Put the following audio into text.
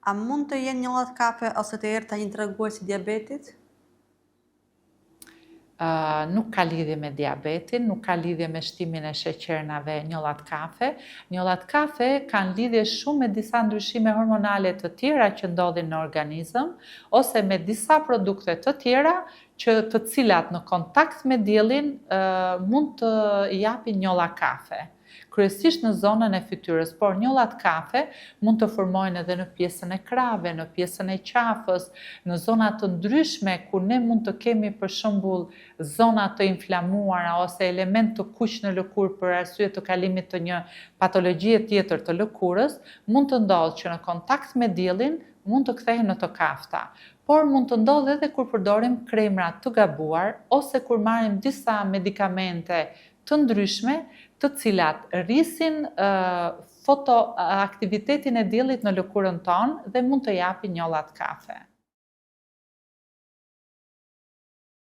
A mund të jenë njollat kafe ose të errta një tregues i diabetit? Nuk ka lidhje me diabetin, nuk ka lidhje me shtimin e sheqernave njollat kafe. Njollat kafe kanë lidhje shumë me disa ndryshime hormonale të tjera që ndodhin në organizëm, ose me disa produkte të tjera të cilat në kontakt me diellin mund të japin njolla kafe. Kryesisht në zonën e fytyrës, por njollat kafe mund të formojnë edhe në pjesën e krave, në pjesën e qafës, në zona të ndryshme ku ne mund të kemi për shembull zona të inflamuara ose element të kuq në lëkurë për arsye të kalimit të një patologjie tjetër të lëkurës, mund të ndodhë që në kontakt me diellin mund të kthehen në të kafta. Por mund të ndodhë edhe kur përdorim kremra të gabuar ose kur marrim disa medikamente të ndryshme, të cilat rrisin fotoaktivitetin e diellit në lëkurën tonë dhe mund të japin njollat kafe.